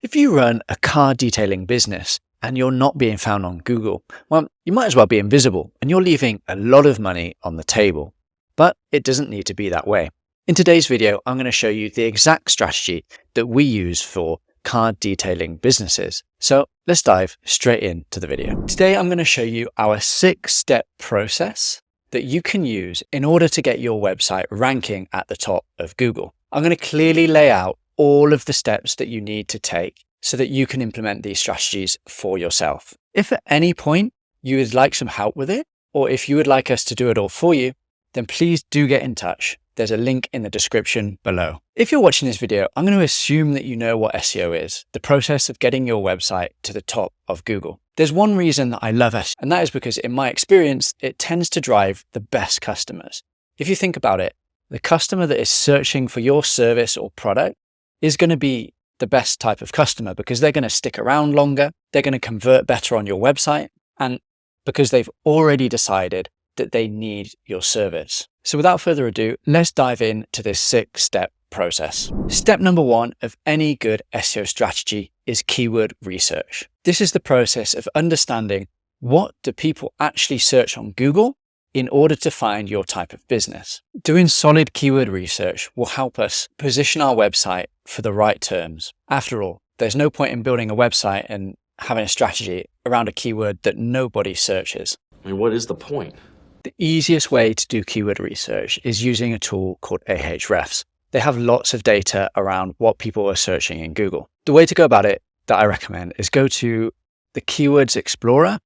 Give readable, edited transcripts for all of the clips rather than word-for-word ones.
If you run a car detailing business and you're not being found on Google, well, you might as well be invisible and you're leaving a lot of money on the table. But it doesn't need to be that way. In today's video, I'm going to show you the exact strategy that we use for car detailing businesses. So let's dive straight into the video. Today, I'm going to show you our 6-step process that you can use in order to get your website ranking at the top of Google. I'm going to clearly lay out all of the steps that you need to take so that you can implement these strategies for yourself. If at any point you would like some help with it, or if you would like us to do it all for you, then please do get in touch. There's a link in the description below. If you're watching this video, I'm going to assume that you know what SEO is, the process of getting your website to the top of Google. There's one reason that I love SEO, and that is because in my experience, it tends to drive the best customers. If you think about it, the customer that is searching for your service or product is going to be the best type of customer because they're going to stick around longer, they're going to convert better on your website, and because they've already decided that they need your service. So without further ado, let's dive into this 6-step process. Step number 1 of any good SEO strategy is keyword research. This is the process of understanding what do people actually search on Google in order to find your type of business. Doing solid keyword research will help us position our website for the right terms. After all, there's no point in building a website and having a strategy around a keyword that nobody searches. I mean, what is the point? The easiest way to do keyword research is using a tool called Ahrefs. They have lots of data around what people are searching in Google. The way to go about it that I recommend is go to the Keywords Explorer,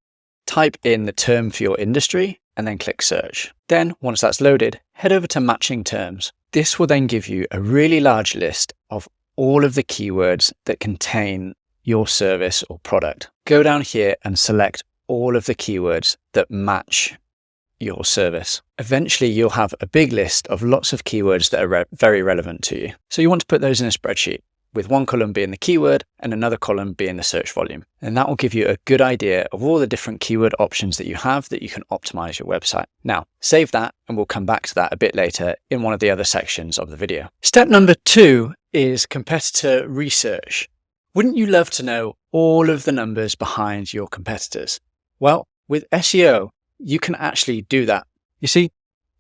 type in the term for your industry, and then click search. Then once that's loaded, head over to matching terms. This will then give you a really large list of all of the keywords that contain your service or product. Go down here and select all of the keywords that match your service. Eventually, you'll have a big list of lots of keywords that are very relevant to you. So you want to put those in a spreadsheet, with one column being the keyword and another column being the search volume. And that will give you a good idea of all the different keyword options that you have that you can optimize your website. Now, save that and we'll come back to that a bit later in one of the other sections of the video. Step number 2 is competitor research. Wouldn't you love to know all of the numbers behind your competitors? Well, with SEO, you can actually do that. You see,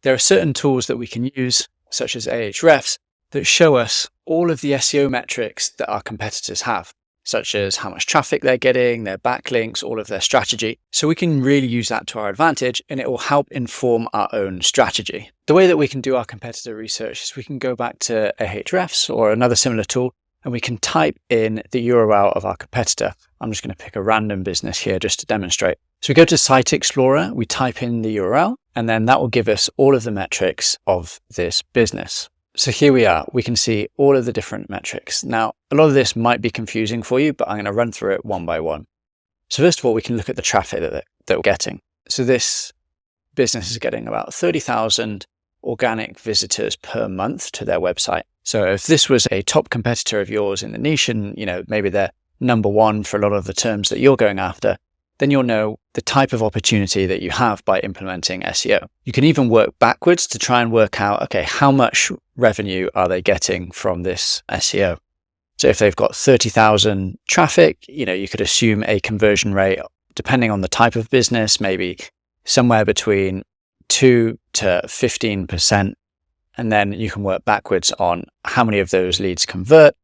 there are certain tools that we can use, such as Ahrefs, that show us all of the SEO metrics that our competitors have, such as how much traffic they're getting, their backlinks, all of their strategy. So we can really use that to our advantage and it will help inform our own strategy. The way that we can do our competitor research is we can go back to Ahrefs or another similar tool and we can type in the URL of our competitor. I'm just going to pick a random business here just to demonstrate. So we go to Site Explorer, we type in the URL, and then that will give us all of the metrics of this business. So here we are, we can see all of the different metrics. Now, a lot of this might be confusing for you, but I'm going to run through it one by one. So first of all, we can look at the traffic that we're getting. So this business is getting about 30,000 organic visitors per month to their website. So if this was a top competitor of yours in the niche and, maybe they're number 1 for a lot of the terms that you're going after, then you'll know the type of opportunity that you have by implementing SEO. You can even work backwards to try and work out, okay, how much revenue are they getting from this SEO? So if they've got 30,000 traffic, you could assume a conversion rate, depending on the type of business, maybe somewhere between 2 to 15%. And then you can work backwards on how many of those leads convert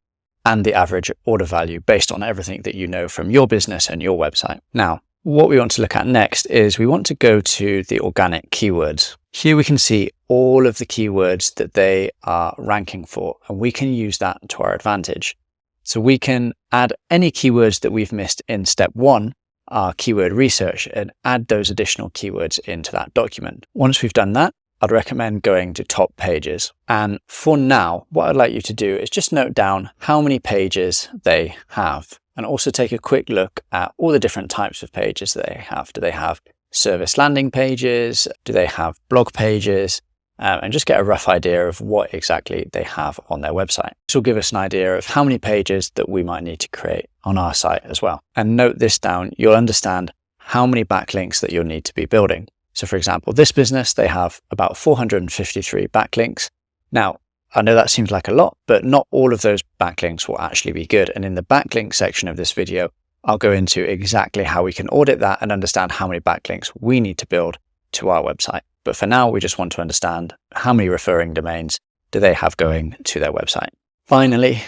and the average order value based on everything that you know from your business and your website. Now, what we want to look at next is we want to go to the organic keywords. Here we can see all of the keywords that they are ranking for, and we can use that to our advantage. So we can add any keywords that we've missed in step 1, our keyword research, and add those additional keywords into that document. Once we've done that, I'd recommend going to top pages. And for now, what I'd like you to do is just note down how many pages they have and also take a quick look at all the different types of pages that they have. Do they have service landing pages? Do they have blog pages? And just get a rough idea of what exactly they have on their website. This will give us an idea of how many pages that we might need to create on our site as well. And note this down, you'll understand how many backlinks that you'll need to be building. So for example, this business, they have about 453 backlinks. Now, I know that seems like a lot, but not all of those backlinks will actually be good. And in the backlink section of this video, I'll go into exactly how we can audit that and understand how many backlinks we need to build to our website. But for now, we just want to understand how many referring domains do they have going to their website. Finally,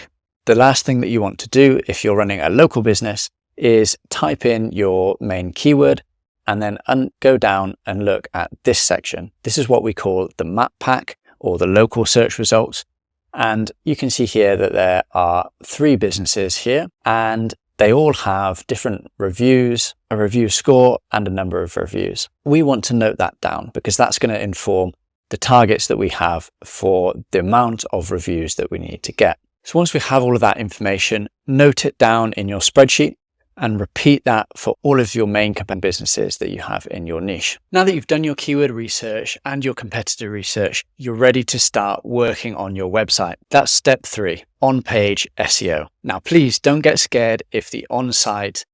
the last thing that you want to do if you're running a local business is type in your main keyword and then go down and look at this section. This is what we call the map pack or the local search results. And you can see here that there are 3 businesses here, and they all have different reviews, a review score, and a number of reviews. We want to note that down because that's going to inform the targets that we have for the amount of reviews that we need to get. So once we have all of that information, note it down in your spreadsheet and repeat that for all of your main businesses that you have in your niche. Now that you've done your keyword research and your competitor research, you're ready to start working on your website. That's step 3, on-page SEO. Now, please don't get scared if the on-site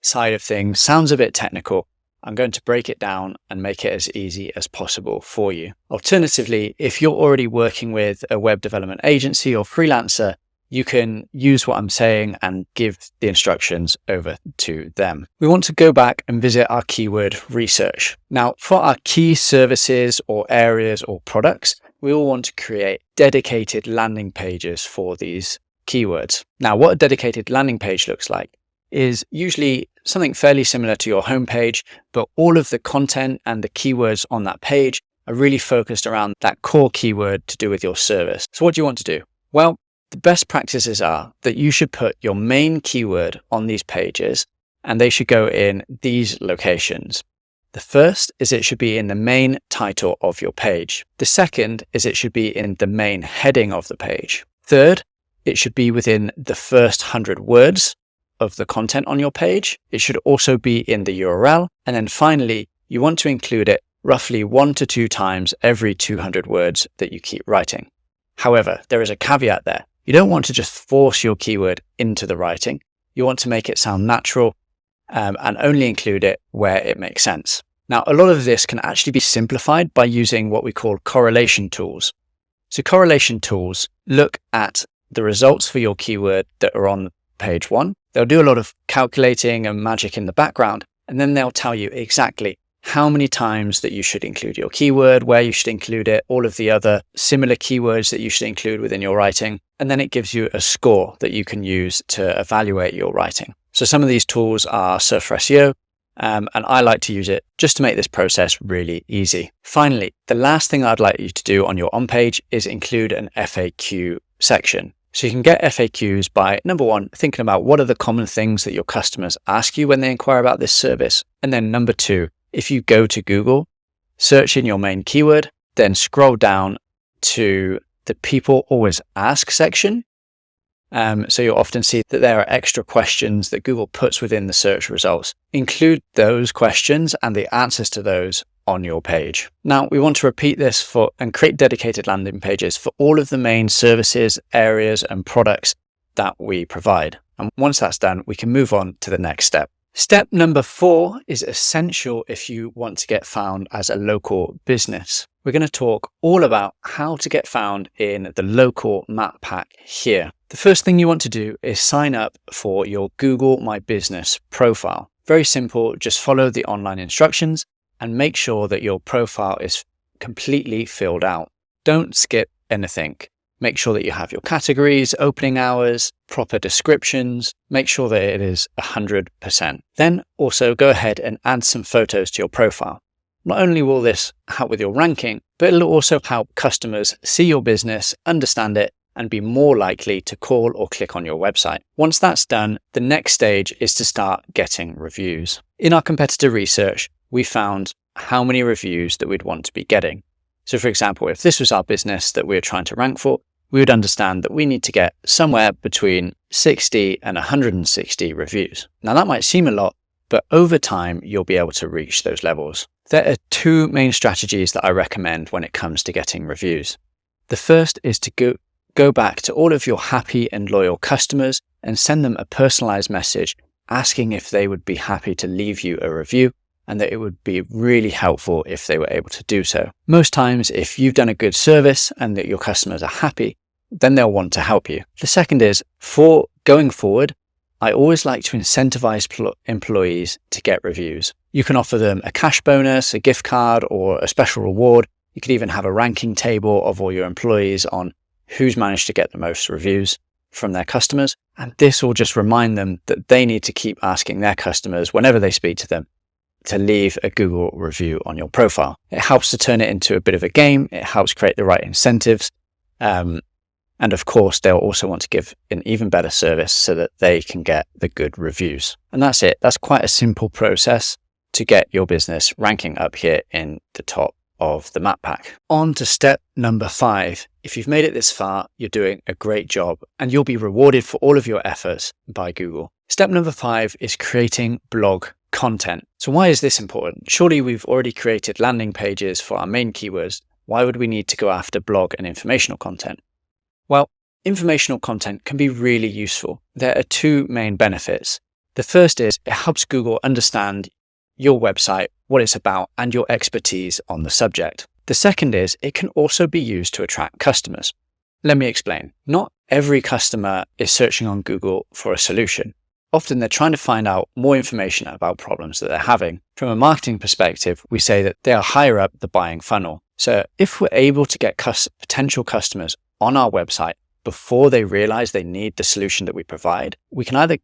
side of things sounds a bit technical. I'm going to break it down and make it as easy as possible for you. Alternatively, if you're already working with a web development agency or freelancer, you can use what I'm saying and give the instructions over to them. We want to go back and visit our keyword research. Now, for our key services or areas or products, we will want to create dedicated landing pages for these keywords. Now, what a dedicated landing page looks like is usually something fairly similar to your homepage, but all of the content and the keywords on that page are really focused around that core keyword to do with your service. So what do you want to do? Well, the best practices are that you should put your main keyword on these pages, and they should go in these locations. The first is it should be in the main title of your page. The second is it should be in the main heading of the page. Third, it should be within the first 100 words of the content on your page. It should also be in the URL. And then finally, you want to include it roughly 1 to 2 times every 200 words that you keep writing. However, there is a caveat there. You don't want to just force your keyword into the writing. You want to make it sound natural and only include it where it makes sense. Now, a lot of this can actually be simplified by using what we call correlation tools. So correlation tools look at the results for your keyword that are on page 1. They'll do a lot of calculating and magic in the background, and then they'll tell you exactly how many times that you should include your keyword, where you should include it, all of the other similar keywords that you should include within your writing. And then it gives you a score that you can use to evaluate your writing. So some of these tools are Surf for SEO, and I like to use it just to make this process really easy. Finally, the last thing I'd like you to do on your on-page is include an FAQ section. So you can get FAQs by, number 1, thinking about what are the common things that your customers ask you when they inquire about this service. And then number 2, if you go to Google, search in your main keyword, then scroll down to the people always ask section. So you'll often see that there are extra questions that Google puts within the search results. Include those questions and the answers to those on your page. Now, we want to repeat this and create dedicated landing pages for all of the main services, areas, and products that we provide. And once that's done, we can move on to the next step. Step number 4 is essential if you want to get found as a local business. We're going to talk all about how to get found in the local map pack here. The first thing you want to do is sign up for your Google My Business profile. Very simple, just follow the online instructions and make sure that your profile is completely filled out. Don't skip anything. Make sure that you have your categories, opening hours, proper descriptions. Make sure that it is 100%. Then also go ahead and add some photos to your profile. Not only will this help with your ranking, but it'll also help customers see your business, understand it, and be more likely to call or click on your website. Once that's done, the next stage is to start getting reviews. In our competitor research, we found how many reviews that we'd want to be getting. So for example, if this was our business that we were trying to rank for, we would understand that we need to get somewhere between 60 and 160 reviews. Now that might seem a lot, but over time, you'll be able to reach those levels. There are 2 main strategies that I recommend when it comes to getting reviews. The first is to go back to all of your happy and loyal customers and send them a personalized message asking if they would be happy to leave you a review and that it would be really helpful if they were able to do so. Most times, if you've done a good service and that your customers are happy, then they'll want to help you. The second is, for going forward, I always like to incentivize employees to get reviews. You can offer them a cash bonus, a gift card, or a special reward. You could even have a ranking table of all your employees on who's managed to get the most reviews from their customers. And this will just remind them that they need to keep asking their customers whenever they speak to them to leave a Google review on your profile. It helps to turn it into a bit of a game. It helps create the right incentives. And of course, they'll also want to give an even better service so that they can get the good reviews. And that's it. That's quite a simple process to get your business ranking up here in the top of the map pack. On to step number 5. If you've made it this far, you're doing a great job and you'll be rewarded for all of your efforts by Google. Step number 5 is creating blog content. So why is this important? Surely we've already created landing pages for our main keywords. Why would we need to go after blog and informational content? Well, informational content can be really useful. There are 2 main benefits. The first is it helps Google understand your website, what it's about, and your expertise on the subject. The second is it can also be used to attract customers. Let me explain. Not every customer is searching on Google for a solution. Often they're trying to find out more information about problems that they're having. From a marketing perspective, we say that they are higher up the buying funnel. So if we're able to get potential customers on our website before they realize they need the solution that we provide, we can either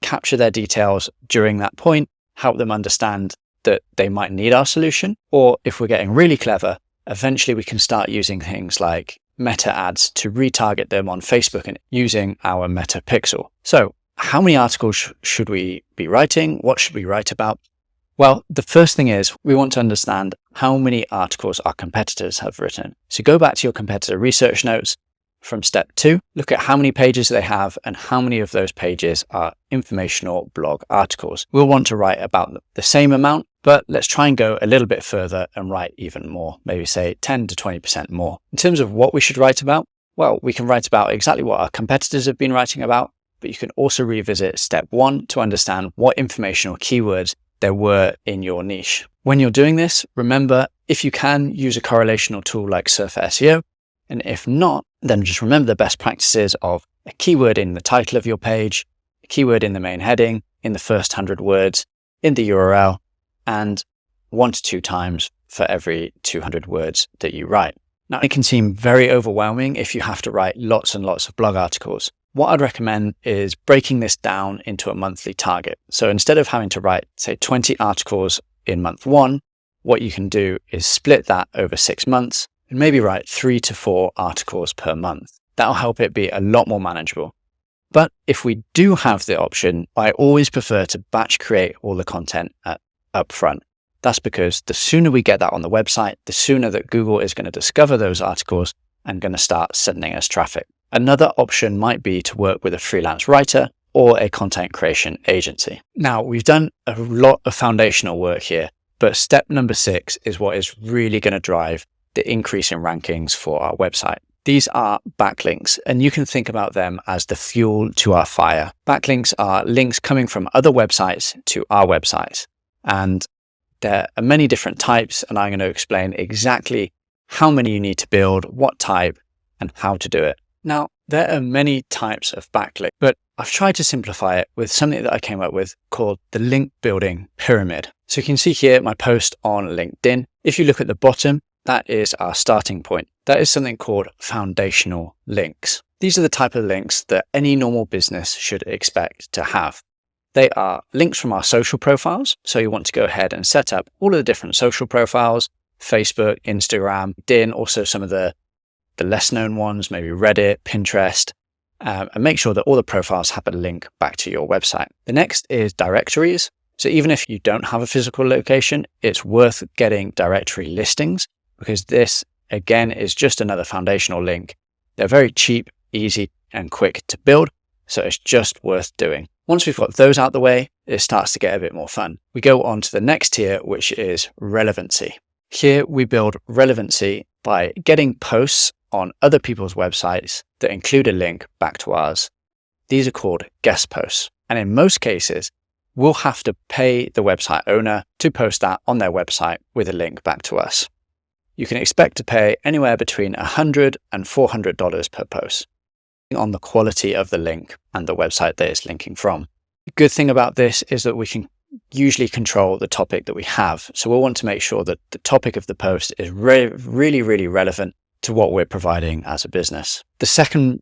capture their details during that point, help them understand that they might need our solution, or if we're getting really clever, eventually we can start using things like meta ads to retarget them on Facebook and using our meta pixel. So how many articles should we be writing? What should we write about? Well, the first thing is we want to understand how many articles our competitors have written. So go back to your competitor research notes from step 2, look at how many pages they have and how many of those pages are informational blog articles. We'll want to write about the same amount, but let's try and go a little bit further and write even more, maybe say 10 to 20% more. In terms of what we should write about, well, we can write about exactly what our competitors have been writing about, but you can also revisit step 1 to understand what informational keywords there were in your niche. When you're doing this, remember, if you can, use a correlational tool like Surfer SEO, and if not, then just remember the best practices of a keyword in the title of your page, a keyword in the main heading, in the first 100 words, in the URL, and 1 to 2 times for every 200 words that you write. Now, it can seem very overwhelming if you have to write lots and lots of blog articles. What I'd recommend is breaking this down into a monthly target. So instead of having to write, say, 20 articles in month 1, what you can do is split that over 6 months and maybe write 3 to 4 articles per month. That'll help it be a lot more manageable. But if we do have the option, I always prefer to batch create all the content up front. That's because the sooner we get that on the website, the sooner that Google is going to discover those articles and going to start sending us traffic. Another option might be to work with a freelance writer or a content creation agency. Now, we've done a lot of foundational work here, but step number 6 is what is really going to drive the increase in rankings for our website. These are backlinks, and you can think about them as the fuel to our fire. Backlinks are links coming from other websites to our website, and there are many different types, and I'm going to explain exactly how many you need to build, what type, and how to do it. Now, there are many types of backlink, but I've tried to simplify it with something that I came up with called the link building pyramid. So you can see here my post on LinkedIn. If you look at the bottom, that is our starting point. That is something called foundational links. These are the type of links that any normal business should expect to have. They are links from our social profiles. So you want to go ahead and set up all of the different social profiles, Facebook, Instagram, LinkedIn, also some of the less known ones, maybe Reddit, Pinterest, and make sure that all the profiles have a link back to your website. The next is directories. So even if you don't have a physical location, it's worth getting directory listings because this, again, is just another foundational link. They're very cheap, easy, and quick to build, so it's just worth doing. Once we've got those out the way, it starts to get a bit more fun. We go on to the next tier, which is relevancy. Here we build relevancy by getting posts on other people's websites that include a link back to ours. These are called guest posts. And in most cases, we'll have to pay the website owner to post that on their website with a link back to us. You can expect to pay anywhere between $100 and $400 per post, on the quality of the link and the website that it's linking from. The good thing about this is that we can usually control the topic that we have. So we'll want to make sure that the topic of the post is really relevant to what we're providing as a business. The second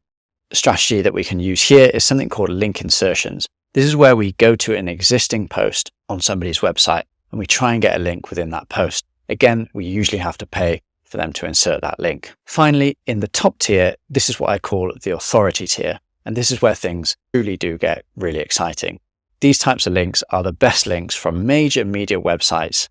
strategy that we can use here is something called link insertions. This is where we go to an existing post on somebody's website and we try and get a link within that post. Again, we usually have to pay for them to insert that link. Finally, in the top tier, this is what I call the authority tier. And this is where things truly do get really exciting. These types of links are the best links from major media websites,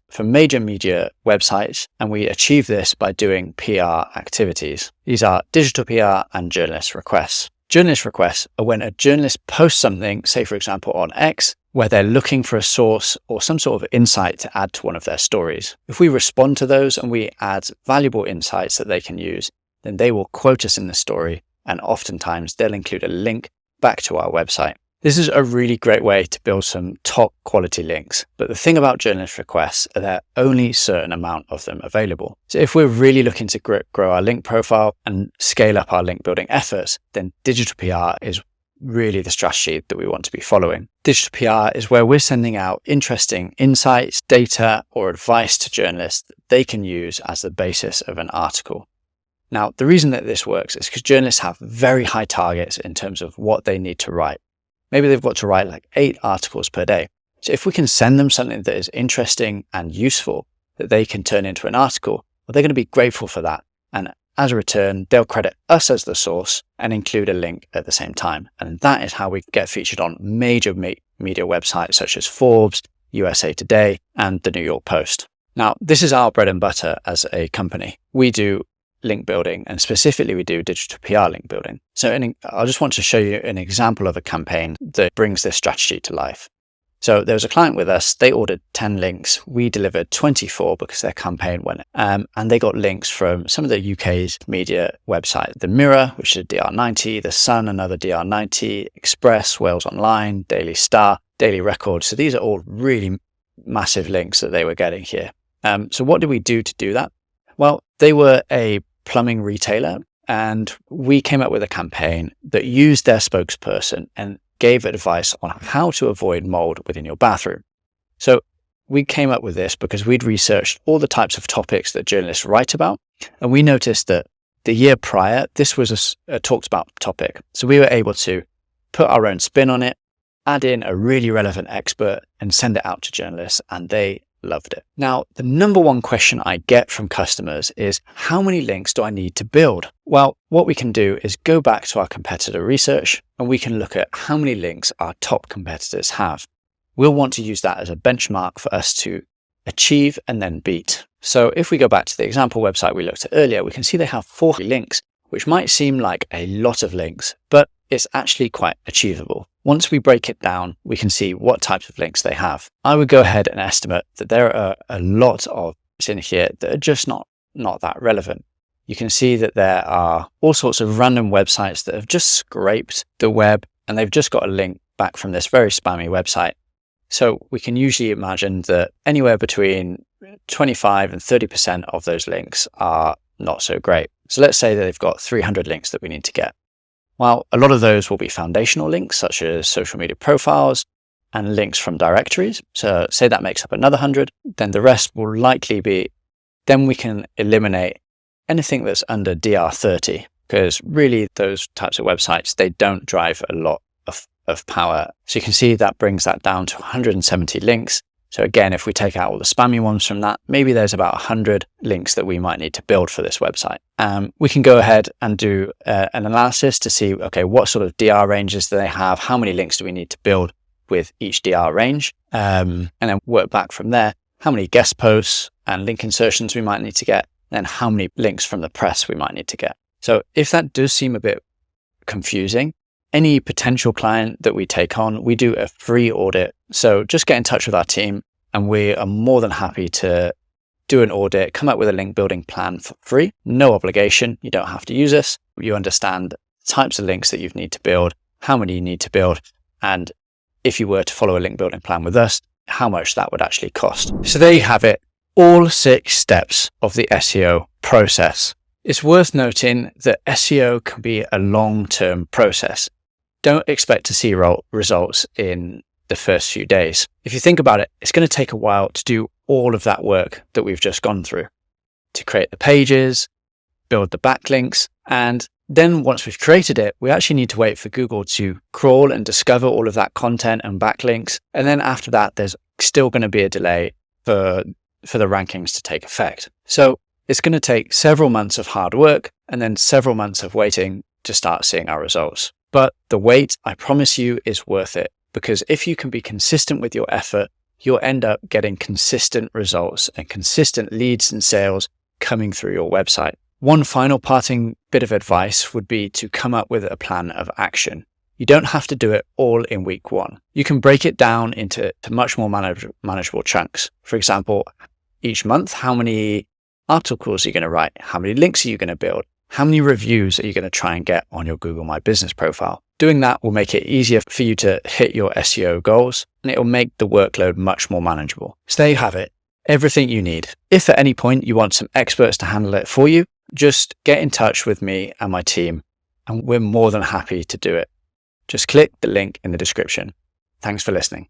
and we achieve this by doing PR activities. These are digital PR and journalist requests. Journalist requests are when a journalist posts something, say for example on X, where they're looking for a source or some sort of insight to add to one of their stories. If we respond to those and we add valuable insights that they can use, then they will quote us in the story, and oftentimes they'll include a link back to our website. This is a really great way to build some top quality links. But the thing about journalist requests are there are only a certain amount of them available. So if we're really looking to grow our link profile and scale up our link building efforts, then digital PR is really the strategy that we want to be following. Digital PR is where we're sending out interesting insights, data, or advice to journalists that they can use as the basis of an article. Now, the reason that this works is because journalists have very high targets in terms of what they need to write. Maybe they've got to write like 8 articles per day. So if we can send them something that is interesting and useful that they can turn into an article, well, they're going to be grateful for that. And as a return, they'll credit us as the source and include a link at the same time. And that is how we get featured on major media websites such as Forbes, USA Today, and the New York Post. Now, this is our bread and butter as a company. We do link building, and specifically we do digital PR link building. So I just want to show you an example of a campaign that brings this strategy to life. So there was a client with us, they ordered 10 links. We delivered 24 because their campaign went. And they got links from some of the UK's media websites. The Mirror, which is DR90, The Sun, another DR90, Express, Wales Online, Daily Star, Daily Record. So these are all really massive links that they were getting here. So what did we do to do that? Well, they were a plumbing retailer, and we came up with a campaign that used their spokesperson and gave advice on how to avoid mold within your bathroom. So we came up with this because we'd researched all the types of topics that journalists write about, and we noticed that the year prior, this was a talked about topic. So we were able to put our own spin on it, add in a really relevant expert, and send it out to journalists, and they loved it. Now, the number one question I get from customers is, how many links do I need to build? Well, what we can do is go back to our competitor research and we can look at how many links our top competitors have. We'll want to use that as a benchmark for us to achieve and then beat. So if we go back to the example website we looked at earlier, we can see they have 40 links, which might seem like a lot of links, but it's actually quite achievable. Once we break it down, we can see what types of links they have. I would go ahead and estimate that there are a lot of links in here that are just not that relevant. You can see that there are all sorts of random websites that have just scraped the web and they've just got a link back from this very spammy website. So we can usually imagine that anywhere between 25 and 30% of those links are not so great. So let's say that they've got 300 links that we need to get. Well, a lot of those will be foundational links, such as social media profiles and links from directories. So say that makes up another 100, then the rest will likely be, then we can eliminate anything that's under DR30, because really those types of websites, they don't drive a lot of power. So you can see that brings that down to 170 links. So again, if we take out all the spammy ones from that, maybe there's about 100 links that we might need to build for this website. We can go ahead and do an analysis to see, okay, what sort of DR ranges do they have? How many links do we need to build with each DR range? And then work back from there, how many guest posts and link insertions we might need to get, and how many links from the press we might need to get. So if that does seem a bit confusing, any potential client that we take on, we do a free audit. So just get in touch with our team and we are more than happy to do an audit, come up with a link building plan for free, no obligation. You don't have to use us. You understand the types of links that you need to build, how many you need to build, and if you were to follow a link building plan with us, how much that would actually cost. So there you have it, all 6 steps of the SEO process. It's worth noting that SEO can be a long-term process. Don't expect to see results in the first few days. If you think about it, it's going to take a while to do all of that work that we've just gone through, to create the pages, build the backlinks, and then once we've created it, we actually need to wait for Google to crawl and discover all of that content and backlinks. And then after that, there's still going to be a delay for the rankings to take effect. So it's going to take several months of hard work and then several months of waiting to start seeing our results. But the wait, I promise you, is worth it, because if you can be consistent with your effort, you'll end up getting consistent results and consistent leads and sales coming through your website. One final parting bit of advice would be to come up with a plan of action. You don't have to do it all in week 1. You can break it down into much more manageable chunks. For example, each month, how many articles are you going to write? How many links are you going to build? How many reviews are you going to try and get on your Google My Business profile? Doing that will make it easier for you to hit your SEO goals, and it will make the workload much more manageable. So there you have it, everything you need. If at any point you want some experts to handle it for you, just get in touch with me and my team, and we're more than happy to do it. Just click the link in the description. Thanks for listening.